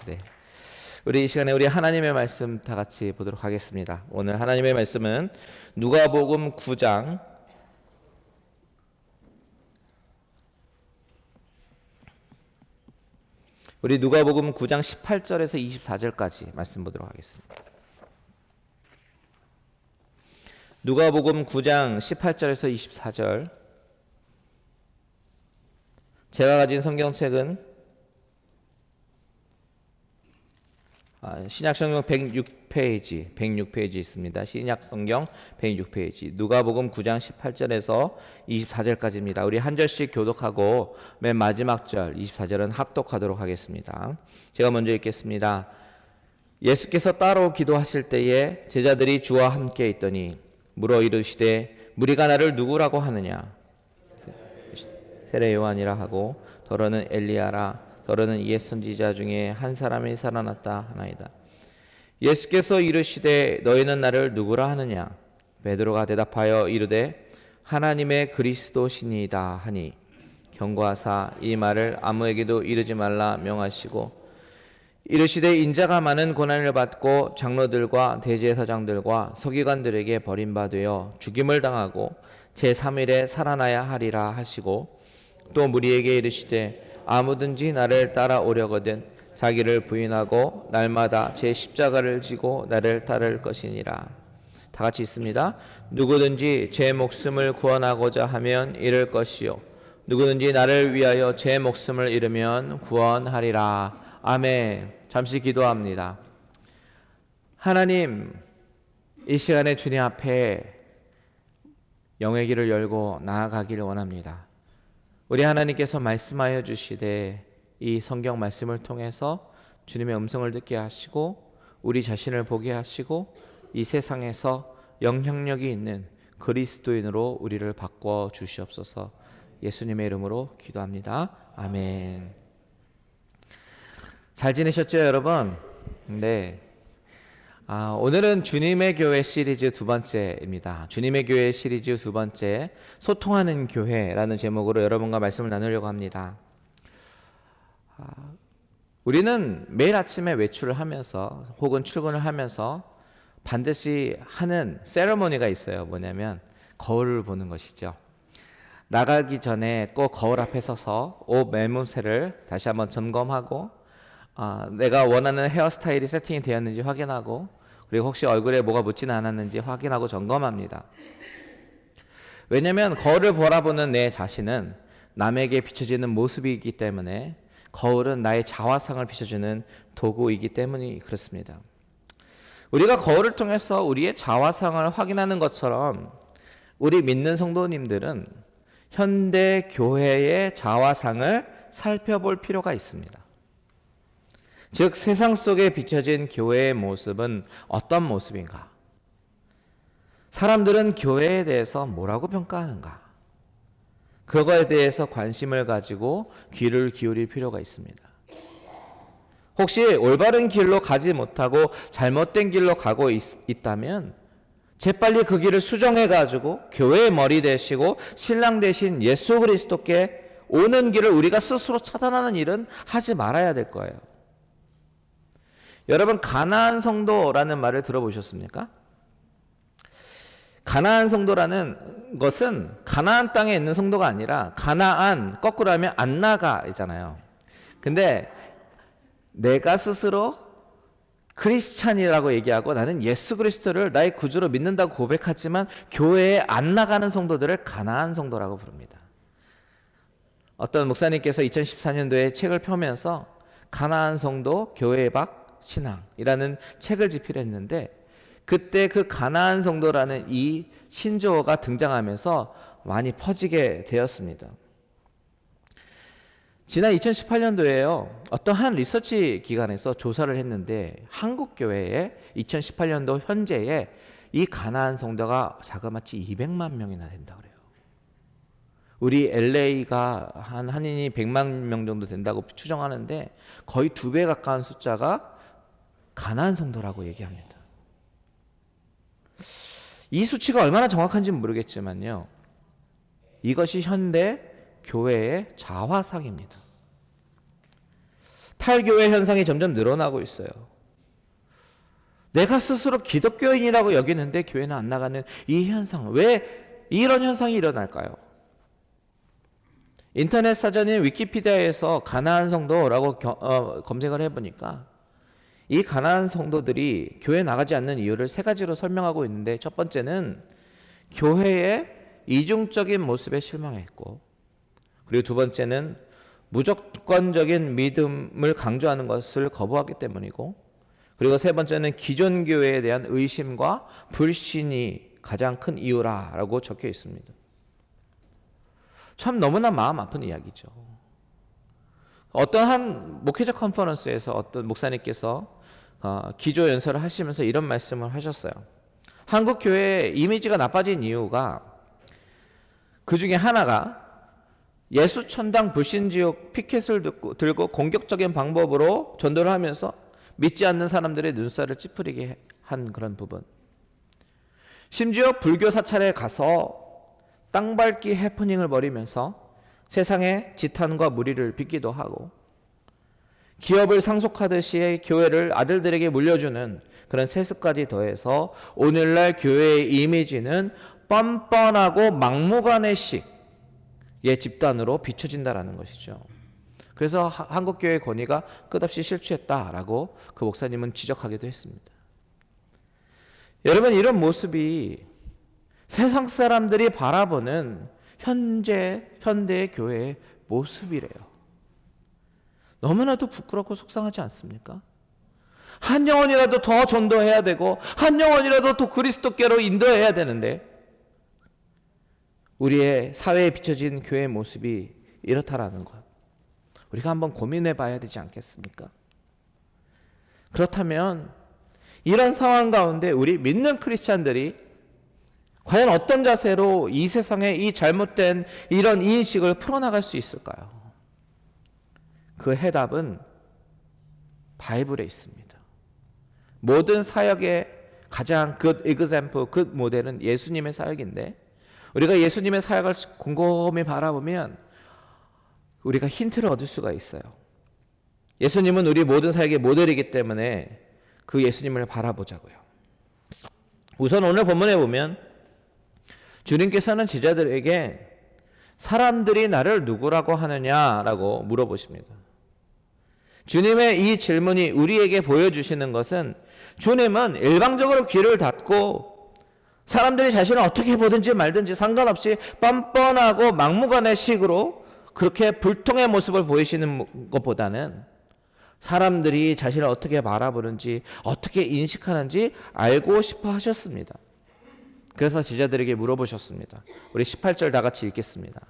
네. 우리 이 시간에 우리 하나님의 말씀 다 같이 보도록 하겠습니다. 오늘 하나님의 말씀은 누가복음 9장 우리 누가복음 9장 18절에서 24절까지 말씀 보도록 하겠습니다. 누가복음 9장 18절에서 24절. 제가 가진 성경책은 신약성경 106페이지 있습니다. 신약성경 106페이지 누가복음 9장 18절에서 24절까지입니다. 우리 한 절씩 교독하고 맨 마지막 절 24절은 합독하도록 하겠습니다. 제가 먼저 읽겠습니다. 예수께서 따로 기도하실 때에 제자들이 주와 함께 있더니 물어 이르시되 무리가 나를 누구라고 하느냐? 세례 요한이라 하고 더러는 엘리야라 더러는 옛 선지자 중에 한 사람이 살아났다 하나이다. 예수께서 이르시되 너희는 나를 누구라 하느냐? 베드로가 대답하여 이르되 하나님의 그리스도시니이다 하니 경고하사 이 말을 아무에게도 이르지 말라 명하시고 이르시되 인자가 많은 고난을 받고 장로들과 대제사장들과 서기관들에게 버림받으여 죽임을 당하고 제3일에 살아나야 하리라 하시고 또 무리에게 이르시되 아무든지 나를 따라오려거든 자기를 부인하고 날마다 제 십자가를 지고 나를 따를 것이니라. 다 같이 있습니다. 누구든지 제 목숨을 구원하고자 하면 잃을 것이요 누구든지 나를 위하여 제 목숨을 잃으면 구원하리라. 아멘. 잠시 기도합니다. 하나님, 이 시간에 주님 앞에 영의 길을 열고 나아가기를 원합니다. 우리 하나님께서 말씀하여 주시되 이 성경 말씀을 통해서 주님의 음성을 듣게 하시고 우리 자신을 보게 하시고 이 세상에서 영향력이 있는 그리스도인으로 우리를 바꿔 주시옵소서. 예수님의 이름으로 기도합니다. 아멘. 잘 지내셨죠, 여러분? 네. 오늘은 주님의 교회 시리즈 두 번째입니다. 주님의 교회 시리즈 두 번째, 소통하는 교회라는 제목으로 여러분과 말씀을 나누려고 합니다. 우리는 매일 아침에 외출을 하면서 혹은 출근을 하면서 반드시 하는 세레모니가 있어요. 뭐냐면 거울을 보는 것이죠. 나가기 전에 꼭 거울 앞에 서서 옷 매무새를 다시 한번 점검하고 내가 원하는 헤어스타일이 세팅이 되었는지 확인하고 그리고 혹시 얼굴에 뭐가 묻지는 않았는지 확인하고 점검합니다. 왜냐하면 거울을 바라보는 내 자신은 남에게 비춰지는 모습이기 때문에 거울은 나의 자화상을 비춰주는 도구이기 때문이 그렇습니다. 우리가 거울을 통해서 우리의 자화상을 확인하는 것처럼 우리 믿는 성도님들은 현대 교회의 자화상을 살펴볼 필요가 있습니다. 즉 세상 속에 비춰진 교회의 모습은 어떤 모습인가? 사람들은 교회에 대해서 뭐라고 평가하는가? 그거에 대해서 관심을 가지고 귀를 기울일 필요가 있습니다. 혹시 올바른 길로 가지 못하고 잘못된 길로 가고 있다면 재빨리 그 길을 수정해 가지고 교회의 머리 되시고 신랑 되신 예수 그리스도께 오는 길을 우리가 스스로 차단하는 일은 하지 말아야 될 거예요. 여러분, 가나안 성도라는 말을 들어보셨습니까? 가나안 성도라는 것은 가나안 땅에 있는 성도가 아니라 가나안, 거꾸로 하면 안나가이잖아요. 근데 내가 스스로 크리스찬이라고 얘기하고 나는 예수 그리스도를 나의 구주로 믿는다고 고백하지만 교회에 안 나가는 성도들을 가나안 성도라고 부릅니다. 어떤 목사님께서 2014년도에 책을 펴면서 가나안 성도 교회 밖 신앙이라는 책을 집필했는데 그때 그 가나안 성도라는 이 신조어가 등장하면서 많이 퍼지게 되었습니다. 지난 2018년도에요. 어떤 한 리서치 기관에서 조사를 했는데 한국 교회에 2018년도 현재에 이 가나안 성도가 자그마치 200만 명이나 된다 그래요. 우리 LA가 한인이 100만 명 정도 된다고 추정하는데 거의 2배 가까운 숫자가 가나안 성도라고 얘기합니다. 이 수치가 얼마나 정확한지는 모르겠지만요. 이것이 현대 교회의 자화상입니다. 탈교회 현상이 점점 늘어나고 있어요. 내가 스스로 기독교인이라고 여기는데 교회는 안 나가는 이 현상, 왜 이런 현상이 일어날까요? 인터넷 사전인 위키피디아에서 가나안 성도라고 검색을 해보니까 이 가나안 성도들이 교회 나가지 않는 이유를 세 가지로 설명하고 있는데, 첫 번째는 교회의 이중적인 모습에 실망했고, 그리고 두 번째는 무조건적인 믿음을 강조하는 것을 거부하기 때문이고, 그리고 세 번째는 기존 교회에 대한 의심과 불신이 가장 큰 이유라고 적혀 있습니다. 참 너무나 마음 아픈 이야기죠. 어떤 한 목회자 컨퍼런스에서 어떤 목사님께서 기조 연설을 하시면서 이런 말씀을 하셨어요. 한국 교회의 이미지가 나빠진 이유가, 그 중에 하나가 예수천당 불신지옥 피켓을 들고 공격적인 방법으로 전도를 하면서 믿지 않는 사람들의 눈살을 찌푸리게 한 그런 부분. 심지어 불교 사찰에 가서 땅밟기 해프닝을 벌이면서 세상의 지탄과 무리를 빚기도 하고, 기업을 상속하듯이 교회를 아들들에게 물려주는 그런 세습까지 더해서 오늘날 교회의 이미지는 뻔뻔하고 막무가내식의 집단으로 비춰진다라는 것이죠. 그래서 한국교회 권위가 끝없이 실추했다라고 그 목사님은 지적하기도 했습니다. 여러분, 이런 모습이 세상 사람들이 바라보는 현대의 교회의 모습이래요. 너무나도 부끄럽고 속상하지 않습니까? 한 영혼이라도 더 전도해야 되고, 한 영혼이라도 더 그리스도께로 인도해야 되는데, 우리의 사회에 비춰진 교회의 모습이 이렇다라는 것, 우리가 한번 고민해 봐야 되지 않겠습니까? 그렇다면 이런 상황 가운데 우리 믿는 크리스찬들이 과연 어떤 자세로 이 세상의 이 잘못된 이런 인식을 풀어나갈 수 있을까요? 그 해답은 바이블에 있습니다. 모든 사역의 가장 good example, good 모델은 예수님의 사역인데, 우리가 예수님의 사역을 곰곰이 바라보면 우리가 힌트를 얻을 수가 있어요. 예수님은 우리 모든 사역의 모델이기 때문에 그 예수님을 바라보자고요. 우선 오늘 본문에 보면 주님께서는 제자들에게 사람들이 나를 누구라고 하느냐라고 물어보십니다. 주님의 이 질문이 우리에게 보여주시는 것은, 주님은 일방적으로 귀를 닫고 사람들이 자신을 어떻게 보든지 말든지 상관없이 뻔뻔하고 막무가내식으로 그렇게 불통의 모습을 보이시는 것보다는 사람들이 자신을 어떻게 바라보는지, 어떻게 인식하는지 알고 싶어 하셨습니다. 그래서 제자들에게 물어보셨습니다. 우리 18절 다 같이 읽겠습니다.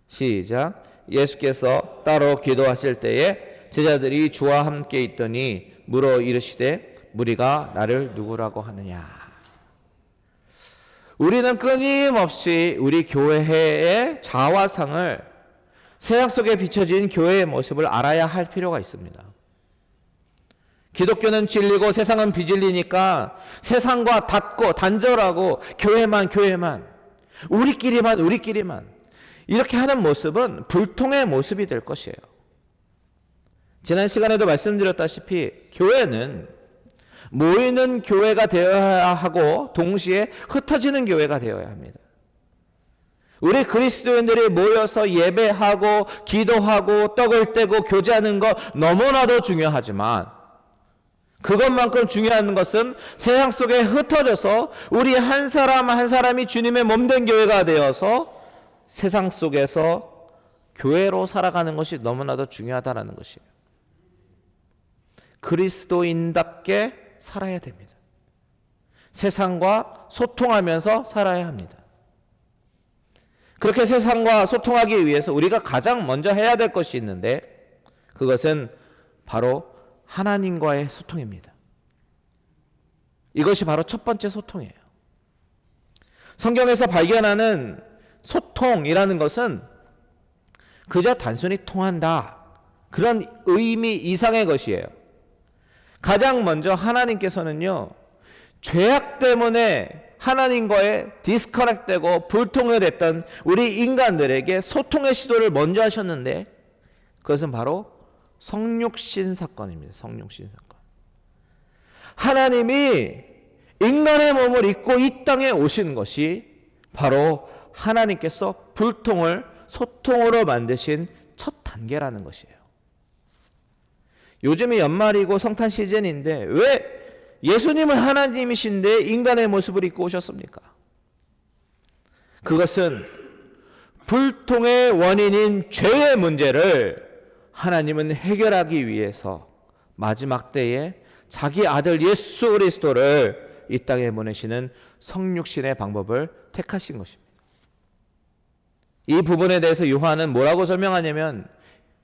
시작. 예수께서 따로 기도하실 때에 제자들이 주와 함께 있더니 물어 이르시되 무리가 나를 누구라고 하느냐. 우리는 끊임없이 우리 교회의 자화상을, 세상 속에 비춰진 교회의 모습을 알아야 할 필요가 있습니다. 기독교는 진리고 세상은 비진리니까 세상과 닫고 단절하고 교회만 우리끼리만 이렇게 하는 모습은 불통의 모습이 될 것이에요. 지난 시간에도 말씀드렸다시피 교회는 모이는 교회가 되어야 하고 동시에 흩어지는 교회가 되어야 합니다. 우리 그리스도인들이 모여서 예배하고 기도하고 떡을 떼고 교제하는 것 너무나도 중요하지만, 그것만큼 중요한 것은 세상 속에 흩어져서 우리 한 사람 한 사람이 주님의 몸된 교회가 되어서 세상 속에서 교회로 살아가는 것이 너무나도 중요하다는 것이에요. 그리스도인답게 살아야 됩니다. 세상과 소통하면서 살아야 합니다. 그렇게 세상과 소통하기 위해서 우리가 가장 먼저 해야 될 것이 있는데, 그것은 바로 하나님과의 소통입니다. 이것이 바로 첫 번째 소통이에요. 성경에서 발견하는 소통이라는 것은 그저 단순히 통한다, 그런 의미 이상의 것이에요. 가장 먼저 하나님께서는요, 죄악 때문에 하나님과의 디스커넥트되고 불통이 됐던 우리 인간들에게 소통의 시도를 먼저 하셨는데, 그것은 바로 성육신 사건입니다. 성육신 사건. 하나님이 인간의 몸을 입고 이 땅에 오신 것이 바로 하나님께서 불통을 소통으로 만드신 첫 단계라는 것이에요. 요즘이 연말이고 성탄 시즌인데 왜 예수님은 하나님이신데 인간의 모습을 입고 오셨습니까? 그것은 불통의 원인인 죄의 문제를 하나님은 해결하기 위해서 마지막 때에 자기 아들 예수 그리스도를 이 땅에 보내시는 성육신의 방법을 택하신 것입니다. 이 부분에 대해서 요한은 뭐라고 설명하냐면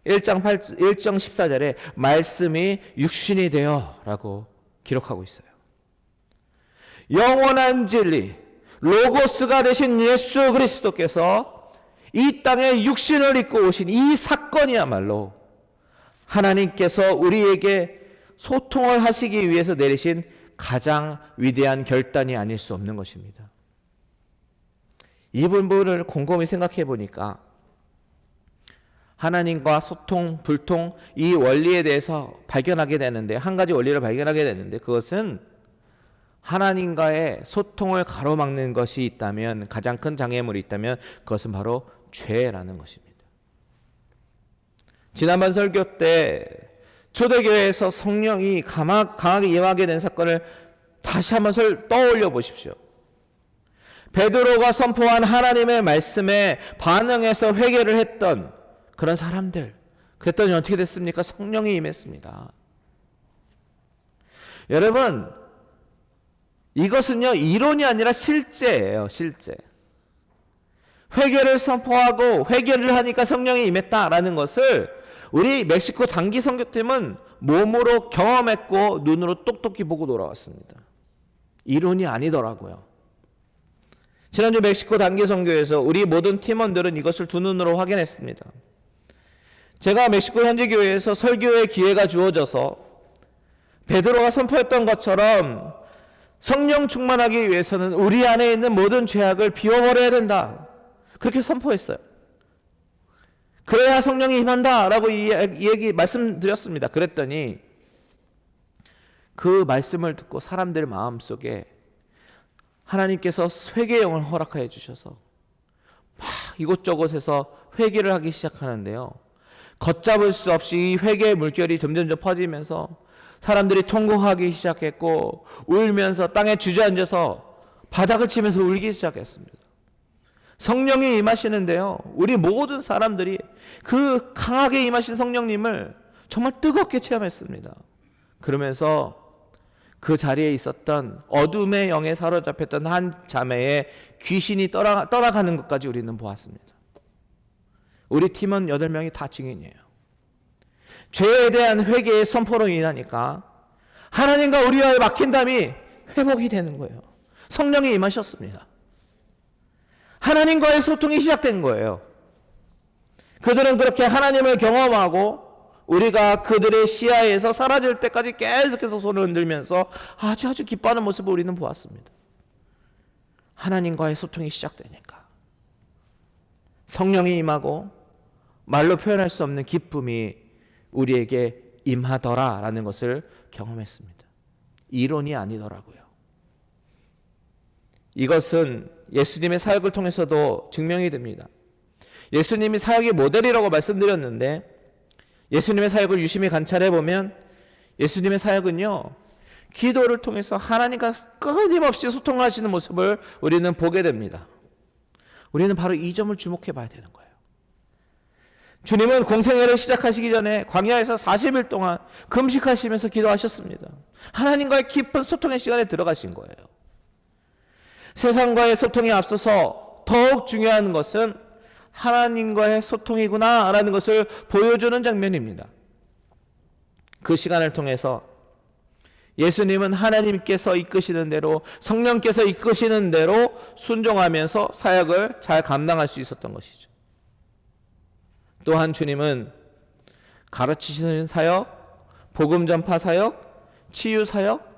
1장 14절에 말씀이 육신이 되어 라고 기록하고 있어요. 영원한 진리 로고스가 되신 예수 그리스도께서 이 땅에 육신을 입고 오신 이 사건이야말로 하나님께서 우리에게 소통을 하시기 위해서 내리신 가장 위대한 결단이 아닐 수 없는 것입니다. 이 부분을 곰곰이 생각해 보니까 하나님과 소통, 불통 이 원리에 대해서 발견하게 되는데 한 가지 원리를 발견하게 되는데 그것은 하나님과의 소통을 가로막는 것이 있다면 가장 큰 장애물이 있다면 그것은 바로 죄라는 것입니다. 지난번 설교 때 초대교회에서 성령이 강하게 임하게 된 사건을 다시 한번 떠올려 보십시오. 베드로가 선포한 하나님의 말씀에 반응해서 회개를 했던 그런 사람들, 그랬더니 어떻게 됐습니까? 성령이 임했습니다. 여러분, 이것은요 이론이 아니라 실제예요. 실제. 회개를 선포하고 회개를 하니까 성령이 임했다라는 것을 우리 멕시코 단기 선교팀은 몸으로 경험했고 눈으로 똑똑히 보고 돌아왔습니다. 이론이 아니더라고요. 지난주 멕시코 단기 선교에서 우리 모든 팀원들은 이것을 두 눈으로 확인했습니다. 제가 멕시코 현지 교회에서 설교의 기회가 주어져서 베드로가 선포했던 것처럼 성령 충만하기 위해서는 우리 안에 있는 모든 죄악을 비워버려야 된다. 그렇게 선포했어요. 그래야 성령이 임한다라고 이 얘기 말씀드렸습니다. 그랬더니 그 말씀을 듣고 사람들 마음속에 하나님께서 회개의 영을 허락하여 주셔서 막 이곳저곳에서 회개를 하기 시작하는데요. 걷잡을 수 없이 이 회개의 물결이 점점점 퍼지면서 사람들이 통곡하기 시작했고 울면서 땅에 주저앉아서 바닥을 치면서 울기 시작했습니다. 성령이 임하시는데요. 우리 모든 사람들이 그 강하게 임하신 성령님을 정말 뜨겁게 체험했습니다. 그러면서 그 자리에 있었던 어둠의 영에 사로잡혔던 한 자매의 귀신이 떠나가는 것까지 우리는 보았습니다. 우리 팀원 8명이 다 증인이에요. 죄에 대한 회개의 선포로 인하니까 하나님과 우리와의 막힌담이 회복이 되는 거예요. 성령이 임하셨습니다. 하나님과의 소통이 시작된 거예요. 그들은 그렇게 하나님을 경험하고 우리가 그들의 시야에서 사라질 때까지 계속해서 손을 흔들면서 아주 기뻐하는 모습을 우리는 보았습니다. 하나님과의 소통이 시작되니까 성령이 임하고 말로 표현할 수 없는 기쁨이 우리에게 임하더라라는 것을 경험했습니다. 이론이 아니더라고요. 이것은 예수님의 사역을 통해서도 증명이 됩니다. 예수님이 사역의 모델이라고 말씀드렸는데 예수님의 사역을 유심히 관찰해 보면 예수님의 사역은요 기도를 통해서 하나님과 끊임없이 소통하시는 모습을 우리는 보게 됩니다. 우리는 바로 이 점을 주목해 봐야 되는 거예요. 주님은 공생애를 시작하시기 전에 광야에서 40일 동안 금식하시면서 기도하셨습니다. 하나님과의 깊은 소통의 시간에 들어가신 거예요. 세상과의 소통에 앞서서 더욱 중요한 것은 하나님과의 소통이구나 라는 것을 보여주는 장면입니다. 그 시간을 통해서 예수님은 하나님께서 이끄시는 대로 성령께서 이끄시는 대로 순종하면서 사역을 잘 감당할 수 있었던 것이죠. 또한 주님은 가르치시는 사역, 복음 전파 사역, 치유 사역,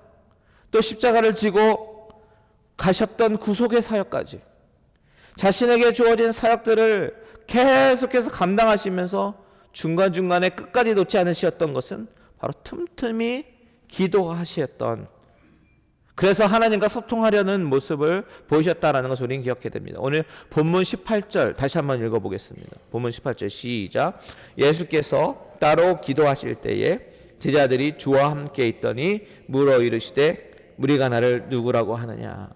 또 십자가를 지고 가셨던 구속의 사역까지 자신에게 주어진 사역들을 계속해서 감당하시면서 중간중간에 끝까지 놓지 않으셨던 것은 바로 틈틈이 기도하셨던, 그래서 하나님과 소통하려는 모습을 보이셨다라는 것을 우리는 기억해야 됩니다. 오늘 본문 18절 다시 한번 읽어보겠습니다. 본문 18절 시작. 예수께서 따로 기도하실 때에 제자들이 주와 함께 있더니 물어 이르시되 무리가 나를 누구라고 하느냐.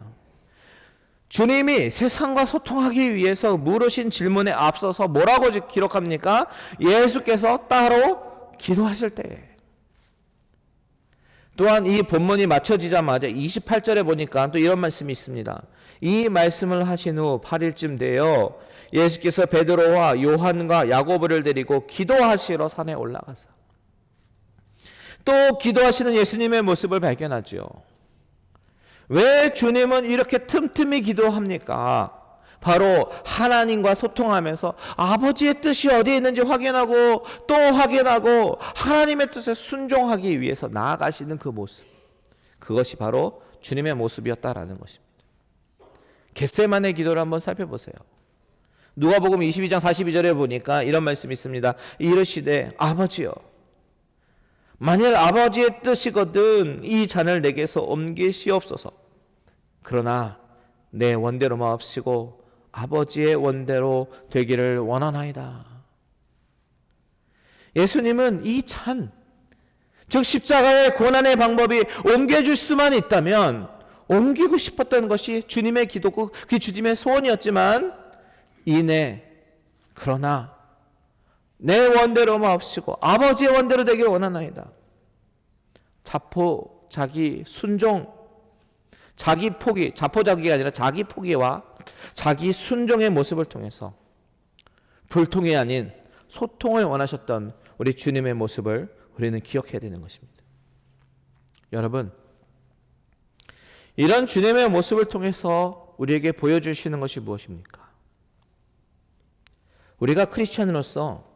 주님이 세상과 소통하기 위해서 물으신 질문에 앞서서 뭐라고 기록합니까? 예수께서 따로 기도하실 때에. 또한 이 본문이 맞춰지자마자 28절에 보니까 또 이런 말씀이 있습니다. 이 말씀을 하신 후 8일쯤 되어 예수께서 베드로와 요한과 야고보를 데리고 기도하시러 산에 올라가서 또 기도하시는 예수님의 모습을 발견하죠. 왜 주님은 이렇게 틈틈이 기도합니까? 바로 하나님과 소통하면서 아버지의 뜻이 어디에 있는지 확인하고 또 확인하고 하나님의 뜻에 순종하기 위해서 나아가시는 그 모습, 그것이 바로 주님의 모습이었다라는 것입니다. 겟세마네 기도를 한번 살펴보세요. 누가복음 22장 42절에 보니까 이런 말씀이 있습니다. 이르시되 아버지여, 만일 아버지의 뜻이거든 이 잔을 내게서 옮기시옵소서. 그러나 내 원대로 마옵시고 아버지의 원대로 되기를 원하나이다. 예수님은 이 잔, 즉 십자가의 고난의 방법이 옮겨줄 수만 있다면 옮기고 싶었던 것이 주님의 기도고 그 주님의 소원이었지만 이내 그러나 내 원대로 마옵시고 아버지의 원대로 되기를 원하나이다. 자포자기 순종, 자기 포기, 자포자기가 아니라 자기 포기와 자기 순종의 모습을 통해서 불통이 아닌 소통을 원하셨던 우리 주님의 모습을 우리는 기억해야 되는 것입니다. 여러분, 이런 주님의 모습을 통해서 우리에게 보여주시는 것이 무엇입니까? 우리가 크리스천으로서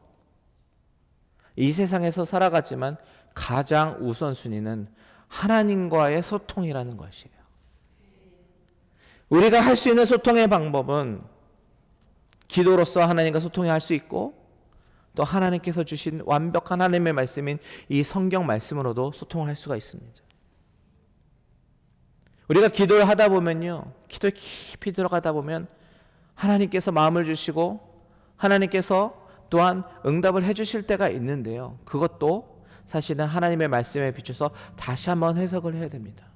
이 세상에서 살아가지만 가장 우선순위는 하나님과의 소통이라는 것이에요. 우리가 할 수 있는 소통의 방법은 기도로서 하나님과 소통할 수 있고 또 하나님께서 주신 완벽한 하나님의 말씀인 이 성경 말씀으로도 소통을 할 수가 있습니다. 우리가 기도를 하다 보면요, 기도에 깊이 들어가다 보면 하나님께서 마음을 주시고 하나님께서 또한 응답을 해주실 때가 있는데요, 그것도 사실은 하나님의 말씀에 비춰서 다시 한번 해석을 해야 됩니다.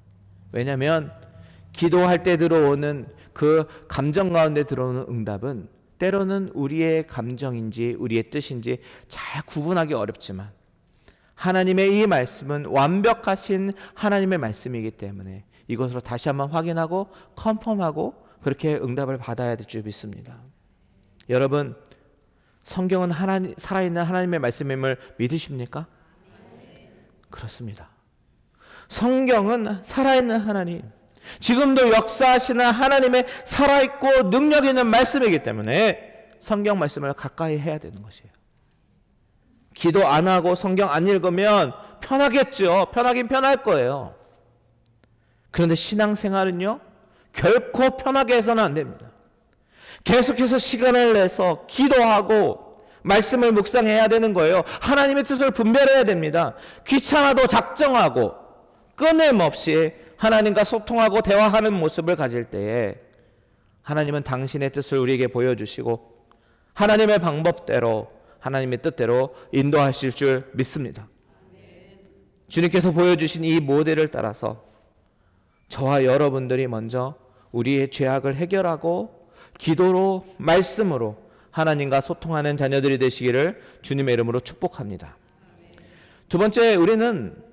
왜냐하면 기도할 때 들어오는 그 감정 가운데 들어오는 응답은 때로는 우리의 감정인지 우리의 뜻인지 잘 구분하기 어렵지만 하나님의 이 말씀은 완벽하신 하나님의 말씀이기 때문에 이것으로 다시 한번 확인하고 컨펌하고 그렇게 응답을 받아야 될 줄 믿습니다. 여러분, 성경은 살아있는 하나님의 말씀임을 믿으십니까? 그렇습니다. 성경은 살아있는 하나님, 지금도 역사하시는 하나님의 살아있고 능력 있는 말씀이기 때문에 성경 말씀을 가까이 해야 되는 것이에요. 기도 안 하고 성경 안 읽으면 편하겠죠. 편하긴 편할 거예요. 그런데 신앙생활은요, 결코 편하게 해서는 안 됩니다. 계속해서 시간을 내서 기도하고 말씀을 묵상해야 되는 거예요. 하나님의 뜻을 분별해야 됩니다. 귀찮아도 작정하고 끊임없이 하나님과 소통하고 대화하는 모습을 가질 때에 하나님은 당신의 뜻을 우리에게 보여주시고 하나님의 방법대로 하나님의 뜻대로 인도하실 줄 믿습니다. 주님께서 보여주신 이 모델을 따라서 저와 여러분들이 먼저 우리의 죄악을 해결하고 기도로 말씀으로 하나님과 소통하는 자녀들이 되시기를 주님의 이름으로 축복합니다. 두 번째, 우리는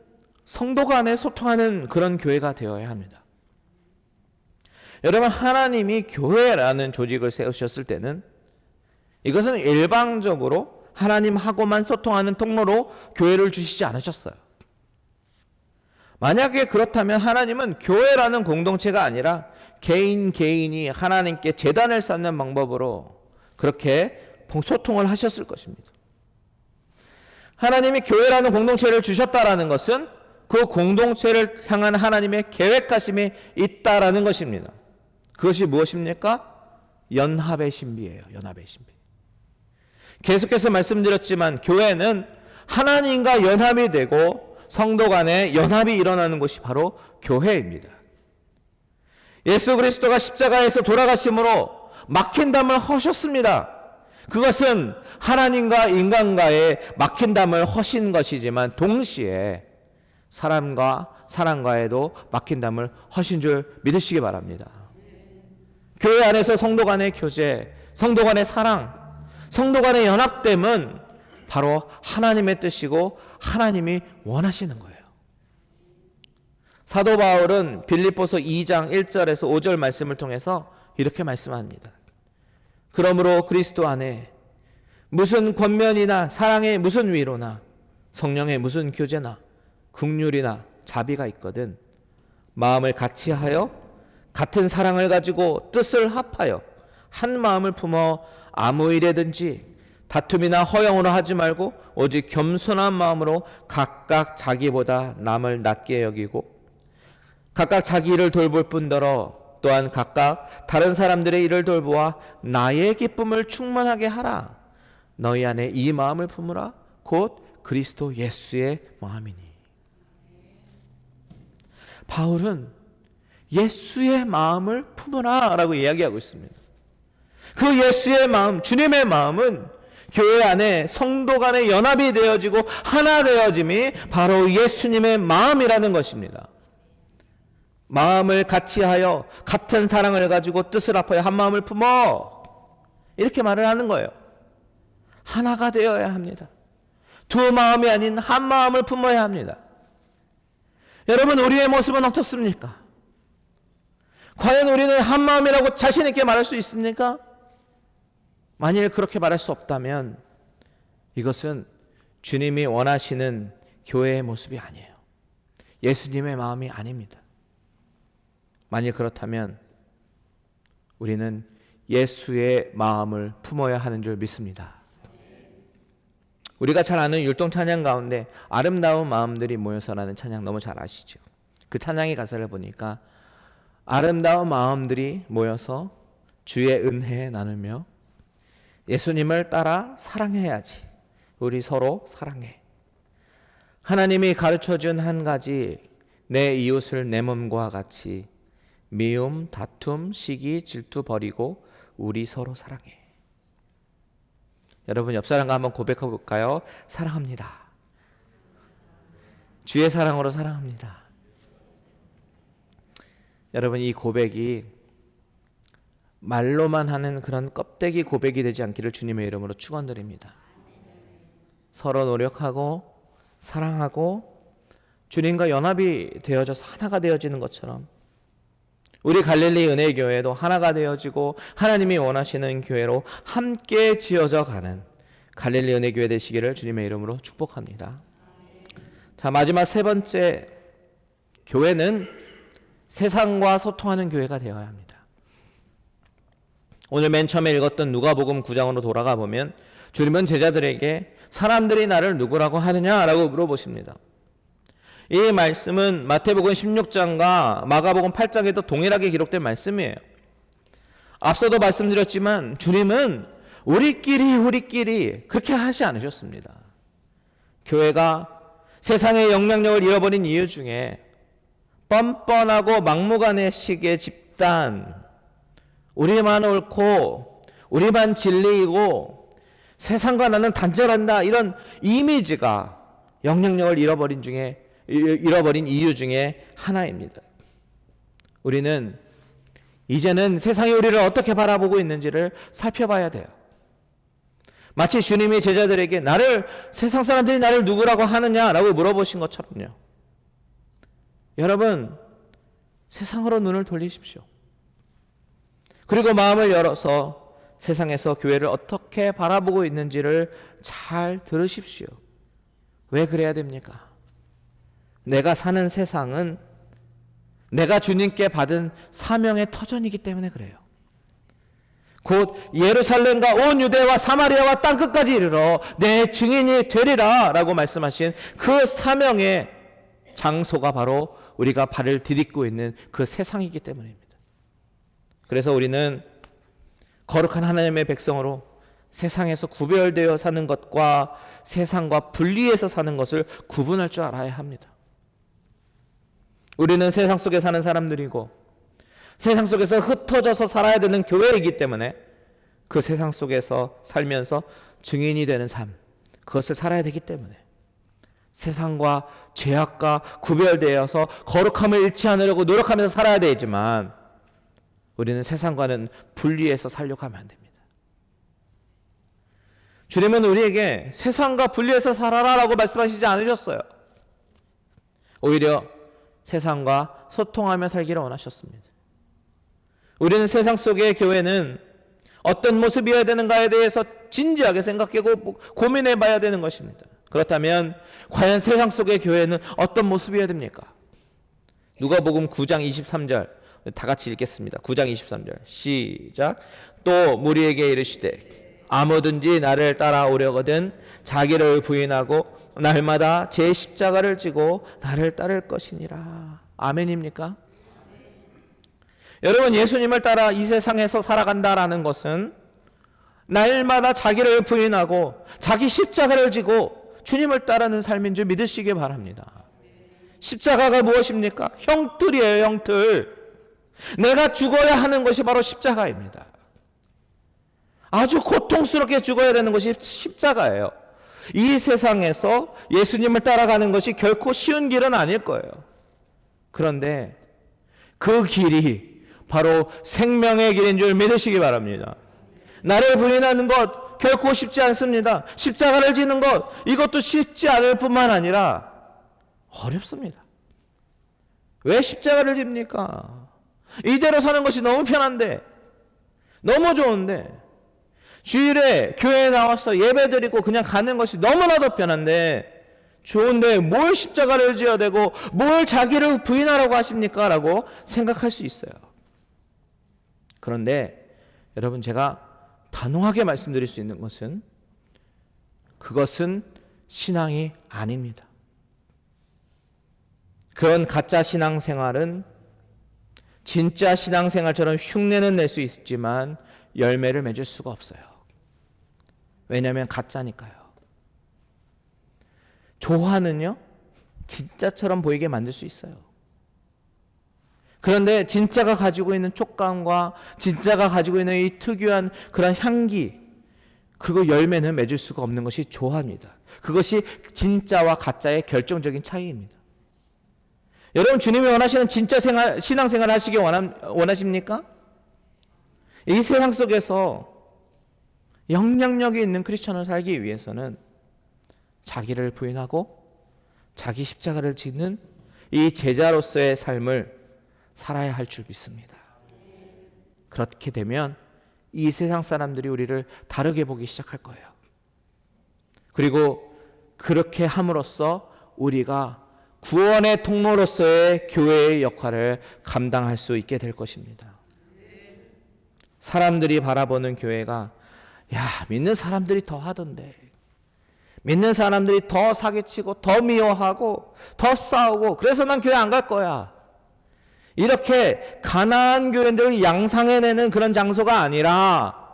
성도 간에 소통하는 그런 교회가 되어야 합니다. 여러분, 하나님이 교회라는 조직을 세우셨을 때는 이것은 일방적으로 하나님하고만 소통하는 통로로 교회를 주시지 않으셨어요. 만약에 그렇다면 하나님은 교회라는 공동체가 아니라 개인이 하나님께 제단을 쌓는 방법으로 그렇게 소통을 하셨을 것입니다. 하나님이 교회라는 공동체를 주셨다라는 것은 그 공동체를 향한 하나님의 계획하심이 있다라는 것입니다. 그것이 무엇입니까? 연합의 신비예요. 연합의 신비. 계속해서 말씀드렸지만 교회는 하나님과 연합이 되고 성도 간의 연합이 일어나는 곳이 바로 교회입니다. 예수 그리스도가 십자가에서 돌아가심으로 막힌 담을 허셨습니다. 그것은 하나님과 인간과의 막힌 담을 허신 것이지만 동시에 사람과에도 막힌 담을 허신 줄 믿으시기 바랍니다. 교회 안에서 성도 간의 교제, 성도 간의 사랑, 성도 간의 연합됨은 바로 하나님의 뜻이고 하나님이 원하시는 거예요. 사도 바울은 빌립보서 2장 1절에서 5절 말씀을 통해서 이렇게 말씀합니다. 그러므로 그리스도 안에 무슨 권면이나 사랑의 무슨 위로나 성령의 무슨 교제나 긍휼이나 자비가 있거든 마음을 같이하여 같은 사랑을 가지고 뜻을 합하여 한 마음을 품어 아무 일에든지 다툼이나 허영으로 하지 말고 오직 겸손한 마음으로 각각 자기보다 남을 낮게 여기고 각각 자기 일을 돌볼 뿐더러 또한 각각 다른 사람들의 일을 돌보아 나의 기쁨을 충만하게 하라. 너희 안에 이 마음을 품으라. 곧 그리스도 예수의 마음이니. 바울은 예수의 마음을 품으라 라고 이야기하고 있습니다. 그 예수의 마음, 주님의 마음은 교회 안에 성도 간의 연합이 되어지고 하나 되어짐이 바로 예수님의 마음이라는 것입니다. 마음을 같이하여 같은 사랑을 가지고 뜻을 합하여 한 마음을 품어 이렇게 말을 하는 거예요. 하나가 되어야 합니다. 두 마음이 아닌 한 마음을 품어야 합니다. 여러분, 우리의 모습은 어떻습니까? 과연 우리는 한 마음이라고 자신 있게 말할 수 있습니까? 만일 그렇게 말할 수 없다면 이것은 주님이 원하시는 교회의 모습이 아니에요. 예수님의 마음이 아닙니다. 만일 그렇다면 우리는 예수의 마음을 품어야 하는 줄 믿습니다. 우리가 잘 아는 율동 찬양 가운데 아름다운 마음들이 모여서라는 찬양 너무 잘 아시죠? 그 찬양의 가사를 보니까 아름다운 마음들이 모여서 주의 은혜에 나누며 예수님을 따라 사랑해야지. 우리 서로 사랑해. 하나님이 가르쳐준 한 가지, 내 이웃을 내 몸과 같이 미움, 다툼, 시기, 질투 버리고 우리 서로 사랑해. 여러분, 옆 사람과 한번 고백해 볼까요? 사랑합니다. 주의 사랑으로 사랑합니다. 여러분, 이 고백이 말로만 하는 그런 껍데기 고백이 되지 않기를 주님의 이름으로 축원드립니다. 서로 노력하고 사랑하고 주님과 연합이 되어져서 하나가 되어지는 것처럼 우리 갈릴리 은혜교회도 하나가 되어지고 하나님이 원하시는 교회로 함께 지어져 가는 갈릴리 은혜교회 되시기를 주님의 이름으로 축복합니다. 자, 마지막 세 번째, 교회는 세상과 소통하는 교회가 되어야 합니다. 오늘 맨 처음에 읽었던 누가복음 9장으로 돌아가 보면 주님은 제자들에게 사람들이 나를 누구라고 하느냐라고 물어보십니다. 이 말씀은 마태복음 16장과 마가복음 8장에도 동일하게 기록된 말씀이에요. 앞서도 말씀드렸지만 주님은 우리끼리 그렇게 하지 않으셨습니다. 교회가 세상의 영향력을 잃어버린 이유 중에 뻔뻔하고 막무가내식의 집단, 우리만 옳고 우리만 진리이고 세상과 나는 단절한다, 이런 이미지가 영향력을 잃어버린 이유 중에 하나입니다. 우리는 이제는 세상이 우리를 어떻게 바라보고 있는지를 살펴봐야 돼요. 마치 주님이 제자들에게 세상 사람들이 나를 누구라고 하느냐라고 물어보신 것처럼요. 여러분, 세상으로 눈을 돌리십시오. 그리고 마음을 열어서 세상에서 교회를 어떻게 바라보고 있는지를 잘 들으십시오. 왜 그래야 됩니까? 내가 사는 세상은 내가 주님께 받은 사명의 터전이기 때문에 그래요. 곧 예루살렘과 온 유대와 사마리아와 땅끝까지 이르러 내 증인이 되리라 라고 말씀하신 그 사명의 장소가 바로 우리가 발을 디딛고 있는 그 세상이기 때문입니다. 그래서 우리는 거룩한 하나님의 백성으로 세상에서 구별되어 사는 것과 세상과 분리해서 사는 것을 구분할 줄 알아야 합니다. 우리는 세상 속에 사는 사람들이고 세상 속에서 흩어져서 살아야 되는 교회이기 때문에 그 세상 속에서 살면서 증인이 되는 삶, 그것을 살아야 되기 때문에 세상과 죄악과 구별되어서 거룩함을 잃지 않으려고 노력하면서 살아야 되지만 우리는 세상과는 분리해서 살려고 하면 안 됩니다. 주님은 우리에게 세상과 분리해서 살아라라고 말씀하시지 않으셨어요. 오히려 세상과 소통하며 살기를 원하셨습니다. 우리는 세상 속의 교회는 어떤 모습이어야 되는가에 대해서 진지하게 생각하고 고민해 봐야 되는 것입니다. 그렇다면 과연 세상 속의 교회는 어떤 모습이어야 됩니까? 누가복음 9장 23절 다 같이 읽겠습니다. 9장 23절 시작. 또 무리에게 이르시되 아무든지 나를 따라오려거든 자기를 부인하고 날마다 제 십자가를 지고 나를 따를 것이니라. 아멘입니까? 여러분, 예수님을 따라 이 세상에서 살아간다라는 것은 날마다 자기를 부인하고 자기 십자가를 지고 주님을 따르는 삶인 줄 믿으시기 바랍니다. 십자가가 무엇입니까? 형틀이에요, 형틀. 내가 죽어야 하는 것이 바로 십자가입니다. 아주 고통스럽게 죽어야 되는 것이 십자가예요. 이 세상에서 예수님을 따라가는 것이 결코 쉬운 길은 아닐 거예요. 그런데 그 길이 바로 생명의 길인 줄 믿으시기 바랍니다. 나를 부인하는 것 결코 쉽지 않습니다. 십자가를 지는 것 이것도 쉽지 않을 뿐만 아니라 어렵습니다. 왜 십자가를 집니까? 이대로 사는 것이 너무 편한데, 너무 좋은데, 주일에 교회에 나와서 예배드리고 그냥 가는 것이 너무나도 편한데, 좋은데 뭘 십자가를 지어야 되고 뭘 자기를 부인하라고 하십니까? 라고 생각할 수 있어요. 그런데 여러분, 제가 단호하게 말씀드릴 수 있는 것은 그것은 신앙이 아닙니다. 그런 가짜 신앙생활은 진짜 신앙생활처럼 흉내는 낼 수 있지만 열매를 맺을 수가 없어요. 왜냐하면 가짜니까요. 조화는요, 진짜처럼 보이게 만들 수 있어요. 그런데 진짜가 가지고 있는 촉감과 진짜가 가지고 있는 이 특유한 그런 향기, 그리고 열매는 맺을 수가 없는 것이 조화입니다. 그것이 진짜와 가짜의 결정적인 차이입니다. 여러분, 주님이 원하시는 진짜 신앙생활 하시기 원하십니까? 이 세상 속에서 영향력이 있는 크리스천을 살기 위해서는 자기를 부인하고 자기 십자가를 지는 이 제자로서의 삶을 살아야 할 줄 믿습니다. 그렇게 되면 이 세상 사람들이 우리를 다르게 보기 시작할 거예요. 그리고 그렇게 함으로써 우리가 구원의 통로로서의 교회의 역할을 감당할 수 있게 될 것입니다. 사람들이 바라보는 교회가, 야, 믿는 사람들이 더 하던데, 믿는 사람들이 더 사기치고 더 미워하고 더 싸우고 그래서 난 교회 안 갈 거야, 이렇게 가난한 교인들을 양상해내는 그런 장소가 아니라,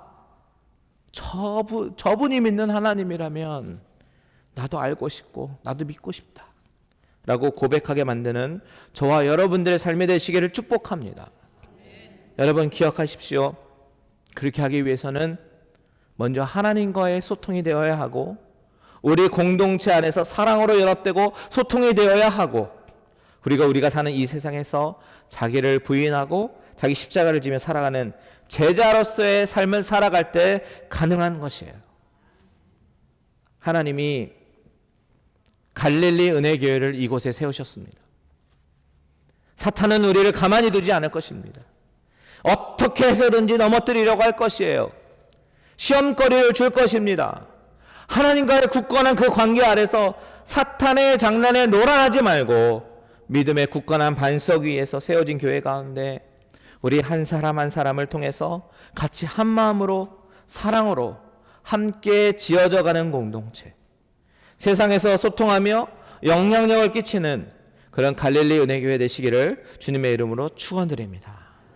저분이 믿는 하나님이라면 나도 알고 싶고 나도 믿고 싶다 라고 고백하게 만드는 저와 여러분들의 삶이 되시기를 축복합니다. 여러분, 기억하십시오. 그렇게 하기 위해서는 먼저 하나님과의 소통이 되어야 하고, 우리 공동체 안에서 사랑으로 연합되고 소통이 되어야 하고, 그리고 우리가 사는 이 세상에서 자기를 부인하고 자기 십자가를 지며 살아가는 제자로서의 삶을 살아갈 때 가능한 것이에요. 하나님이 갈릴리 은혜교회를 이곳에 세우셨습니다. 사탄은 우리를 가만히 두지 않을 것입니다. 어떻게 해서든지 넘어뜨리려고 할 것이에요. 시험거리를 줄 것입니다. 하나님과의 굳건한 그 관계 아래서 사탄의 장난에 놀아나지 말고 믿음의 굳건한 반석 위에서 세워진 교회 가운데 우리 한 사람 한 사람을 통해서 같이 한 마음으로 사랑으로 함께 지어져가는 공동체, 세상에서 소통하며 영향력을 끼치는 그런 갈릴리 은혜교회 되시기를 주님의 이름으로 축원드립니다.